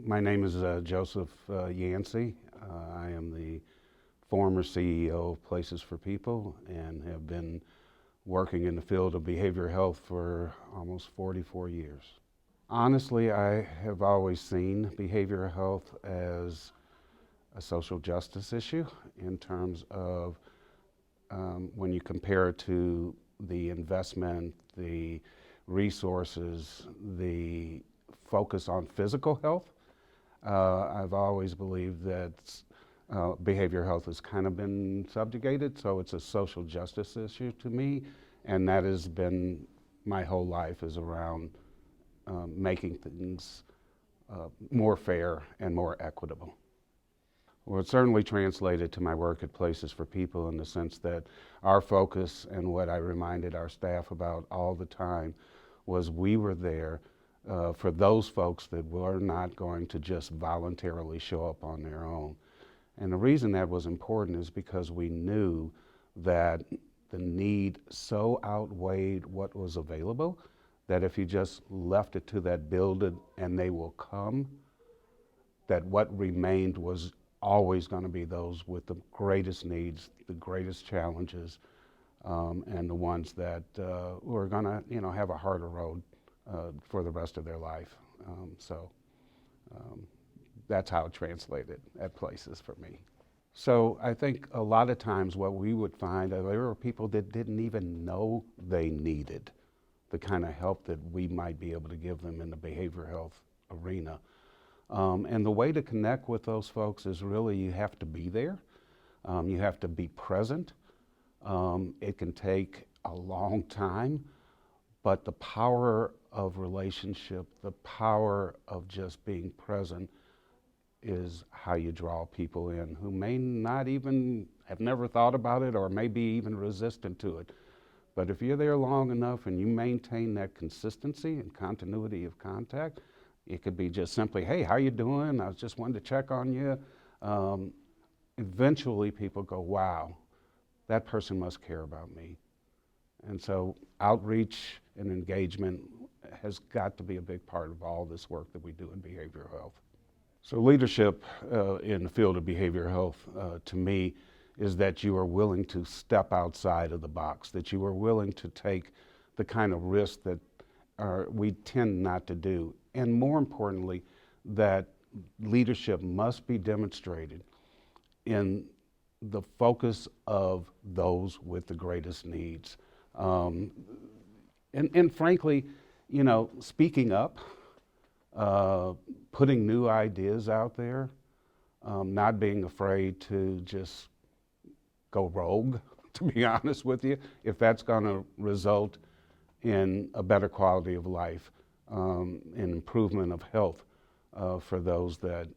My name is Joseph Yancey. I am the former CEO of Places for People and have been working in the field of behavioral health for almost 44 years. Honestly, I have always seen behavioral health as a social justice issue in terms of when you compare it to the investment, the resources, the focus on physical health. I've always believed that behavioral health has kind of been subjugated, so it's a social justice issue to me, and that has been my whole life is around making things more fair and more equitable. Well, it certainly translated to my work at Places for People in the sense that our focus and what I reminded our staff about all the time was we were there for those folks that were not going to just voluntarily show up on their own. And the reason that was important is because we knew that the need so outweighed what was available that if you just left it to that build it and they will come, that what remained was always going to be those with the greatest needs, the greatest challenges, and the ones that were going to, have a harder road for the rest of their life. That's how it translated at Places for me. So I think a lot of times what we would find, there were people that didn't even know they needed the kind of help that we might be able to give them in the behavioral health arena. And the way to connect with those folks is really you have to be there. You have to be present. It can take a long time, but the power of relationship, the power of just being present is how you draw people in who may not even have never thought about it or may be even resistant to it. But if you're there long enough and you maintain that consistency and continuity of contact, it could be just simply, hey, how you doing? I was just wanting to check on you. Eventually people go, wow, that person must care about me. And so outreach and engagement has got to be a big part of all this work that we do in behavioral health. So leadership in the field of behavioral health, to me, is that you are willing to step outside of the box, that you are willing to take the kind of risks that we tend not to do. And more importantly, that leadership must be demonstrated in the focus of those with the greatest needs. And frankly, speaking up, putting new ideas out there, not being afraid to just go rogue, to be honest with you, if that's going to result in a better quality of life, an improvement of health for those that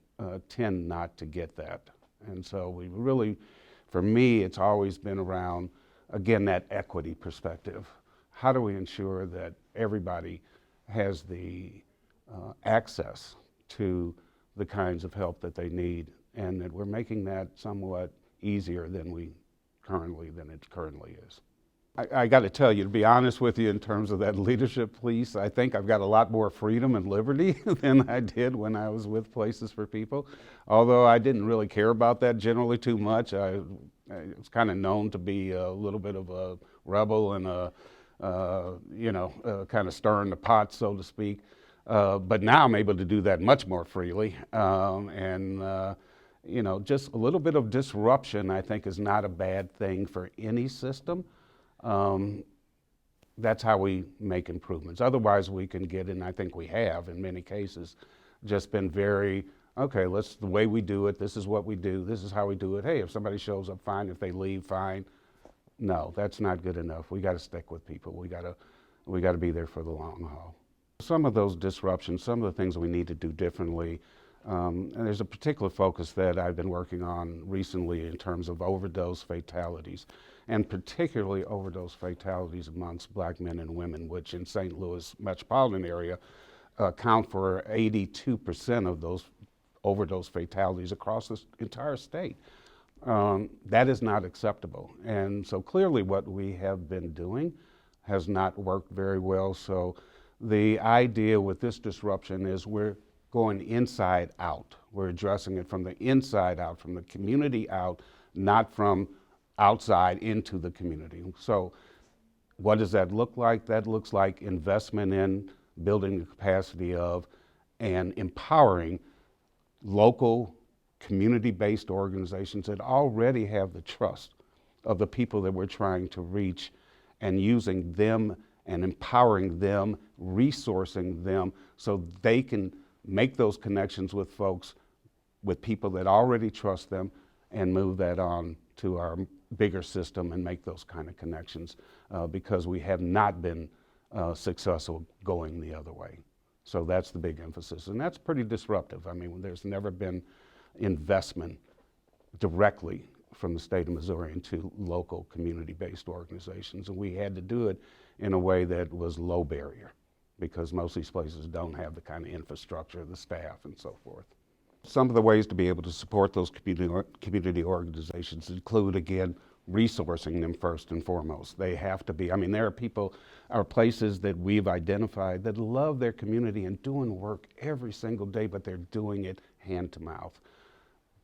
tend not to get that. And so we really, for me, it's always been around, again, that equity perspective. How do we ensure that everybody has the access to the kinds of help that they need, and that we're making that somewhat easier than it currently is. I got to tell you, to be honest with you, in terms of that leadership piece, I think I've got a lot more freedom and liberty than I did when I was with Places for People. Although I didn't really care about that generally too much. I was kind of known to be a little bit of a rebel and kind of stirring the pot, so to speak. But now I'm able to do that much more freely. Just a little bit of disruption, I think, is not a bad thing for any system. That's how we make improvements. Otherwise, we can get, and I think we have in many cases, just been very, okay, the way we do it, this is what we do, this is how we do it. Hey, if somebody shows up, fine. If they leave, fine. No, that's not good enough. We got to stick with people. We got to be there for the long haul. Some of those disruptions, some of the things we need to do differently, and there's a particular focus that I've been working on recently in terms of overdose fatalities, and particularly overdose fatalities amongst Black men and women, which in St. Louis metropolitan area account for 82% of those overdose fatalities across the entire state. That is not acceptable. And so clearly what we have been doing has not worked very well. So the idea with this disruption is we're going inside out. We're addressing it from the inside out, from the community out, not from outside into the community. So what does that look like? That looks like investment in building the capacity of and empowering local community-based organizations that already have the trust of the people that we're trying to reach, and using them and empowering them, resourcing them so they can make those connections with folks, with people that already trust them, and move that on to our bigger system and make those kind of connections, because we have not been successful going the other way. So that's the big emphasis, and that's pretty disruptive. I mean, there's never been investment directly from the state of Missouri into local community-based organizations, and we had to do it in a way that was low barrier, because most of these places don't have the kind of infrastructure, the staff, and so forth. Some of the ways to be able to support those community organizations include, again, resourcing them first and foremost. They have to be, I mean, there are people, are places that we've identified that love their community and doing work every single day, but they're doing it hand to mouth.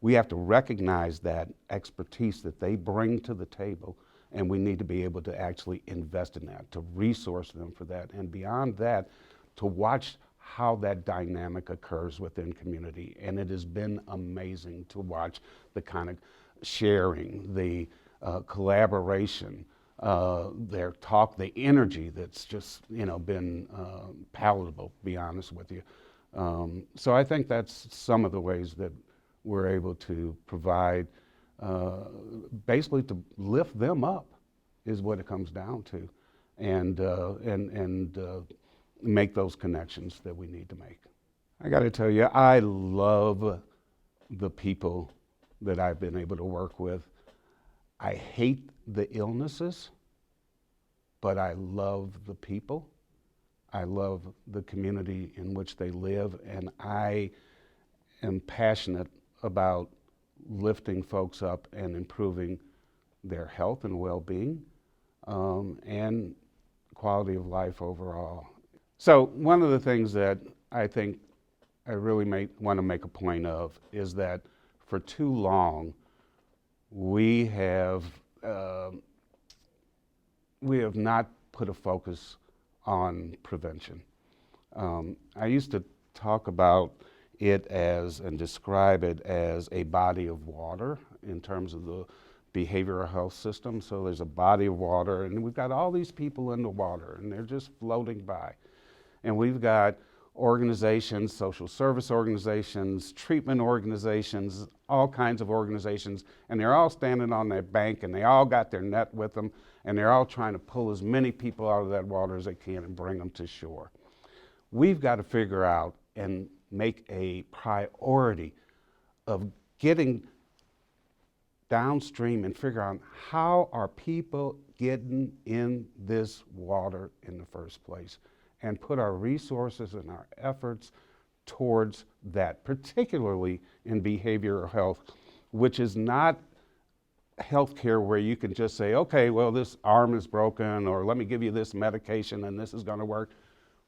We have to recognize that expertise that they bring to the table, and we need to be able to actually invest in that, to resource them for that, and beyond that, to watch how that dynamic occurs within community. And it has been amazing to watch the kind of sharing, the collaboration, their talk, the energy that's just, been palatable, to be honest with you. So I think that's some of the ways that we're able to provide, basically to lift them up is what it comes down to, and make those connections that we need to make. I got to tell you, I love the people that I've been able to work with. I hate the illnesses, but I love the people. I love the community in which they live, and I am passionate about lifting folks up and improving their health and well-being, and quality of life overall. So one of the things that I think I really want to make a point of is that for too long we have not put a focus on prevention. I used to talk about it as and describe it as a body of water in terms of the behavioral health system. So there's a body of water, and we've got all these people in the water, and they're just floating by. And we've got organizations, social service organizations, treatment organizations, all kinds of organizations, and they're all standing on their bank, and they all got their net with them, and they're all trying to pull as many people out of that water as they can and bring them to shore. We've got to figure out and make a priority of getting downstream and figure out how are people getting in this water in the first place, and put our resources and our efforts towards that, particularly in behavioral health, which is not healthcare where you can just say, okay, well, this arm is broken, or let me give you this medication and this is going to work.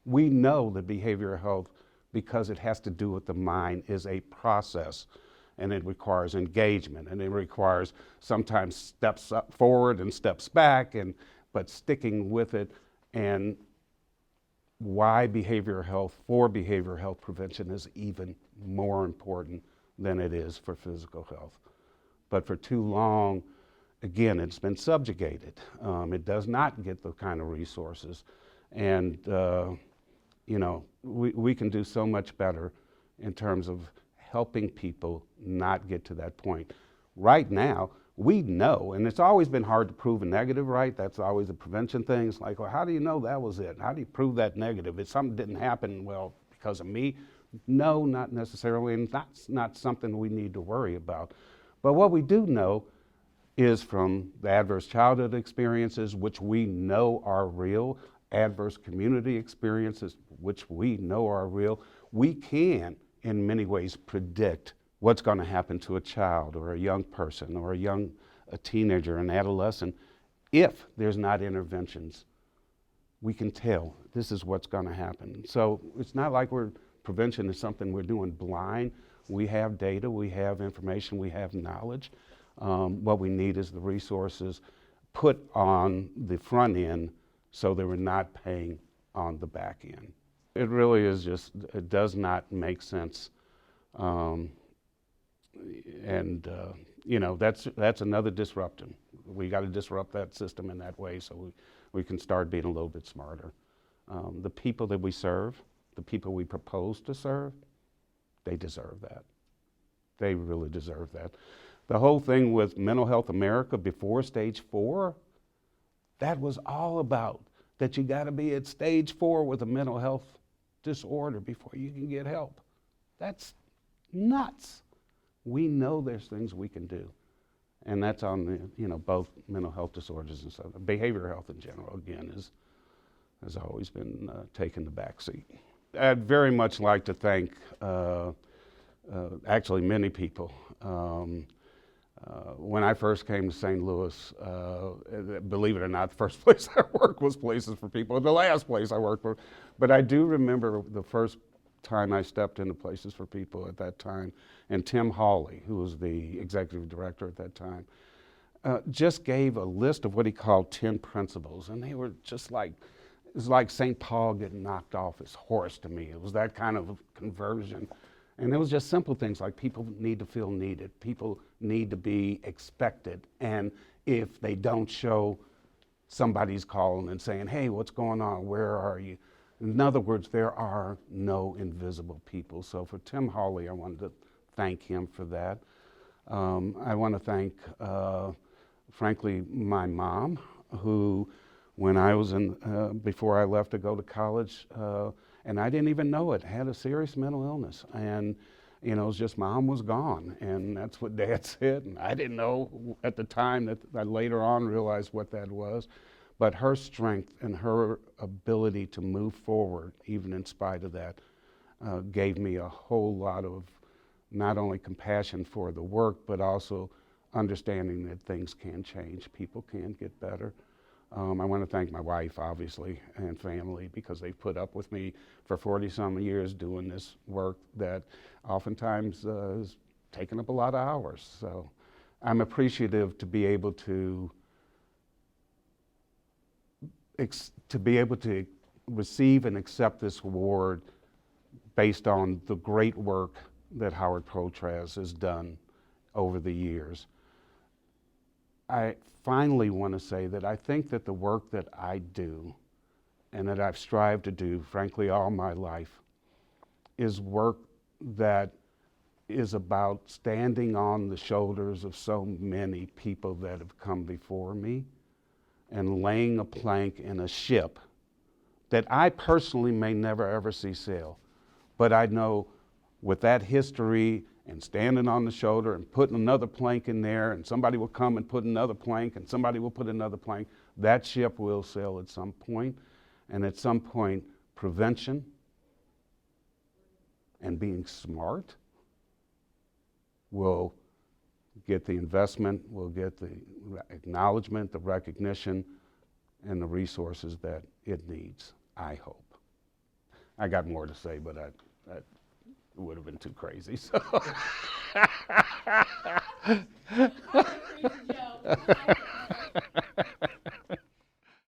We know that behavioral health, because it has to do with the mind, is a process, and it requires engagement, and it requires sometimes steps up forward and steps back, but sticking with it. And why behavioral health, for behavioral health prevention, is even more important than it is for physical health. But for too long, again, it's been subjugated. It does not get the kind of resources. And we can do so much better in terms of helping people not get to that point. Right now, we know, and it's always been hard to prove a negative, right? That's always a prevention thing. It's like, well, how do you know that was it? How do you prove that negative? If something didn't happen, well, because of me? No, not necessarily, and that's not something we need to worry about. But what we do know is from the adverse childhood experiences, which we know are real, adverse community experiences, which we know are real, we can, in many ways, predict what's going to happen to a child or a young person or a teenager, an adolescent. If there's not interventions, we can tell this is what's going to happen. So it's not like we're prevention is something we're doing blind. We have data, we have information, we have knowledge. What we need is the resources put on the front end so that we're not paying on the back end. It really is just, it does not make sense. You know, that's another disruption. We got to disrupt that system in that way so we can start being a little bit smarter. The people that we serve, the people we propose to serve, they deserve that. They really deserve that. The whole thing with Mental Health America before stage 4, that was all about that you got to be at stage 4 with a mental health disorder before you can get help. That's nuts. We know there's things we can do. And that's on the, you know, both mental health disorders and so behavioral health in general, again, has always been taking the back seat. I'd very much like to thank actually many people. When I first came to St. Louis, believe it or not, the first place I worked was Places for People, the last place I worked for. But I do remember the first time I stepped into Places for People at that time, and Tim Hawley, who was the executive director at that time, just gave a list of what he called 10 principles, and they were just like, it was like St. Paul getting knocked off his horse to me. It was that kind of conversion. And it was just simple things like people need to feel needed. People need to be expected. And if they don't show, somebody's calling and saying, hey, what's going on? Where are you? In other words, there are no invisible people. So for Tim Hawley, I wanted to thank him for that. I want to thank, frankly, my mom, who, when I was before I left to go to college, and I didn't even know it, had a serious mental illness. And, you know, it was just mom was gone. And that's what Dad said. And I didn't know at the time that I later on realized what that was. But her strength and her ability to move forward, even in spite of that, gave me a whole lot of not only compassion for the work, but also understanding that things can change, people can get better. I want to thank my wife, obviously, and family, because they've put up with me for 40-some years doing this work that oftentimes has taken up a lot of hours. So I'm appreciative to be able to receive and accept this award based on the great work that Howard Potratz has done over the years. I finally want to say that I think that the work that I do and that I've strived to do, frankly, all my life, is work that is about standing on the shoulders of so many people that have come before me and laying a plank in a ship that I personally may never ever see sail. But I know with that history and standing on the shoulder and putting another plank in there, and somebody will come and put another plank, and somebody will put another plank, that ship will sail at some point. And at some point, prevention and being smart will get the investment, will get the acknowledgement, the recognition, and the resources that it needs, I hope. I got more to say, but that would have been too crazy. So. Joe.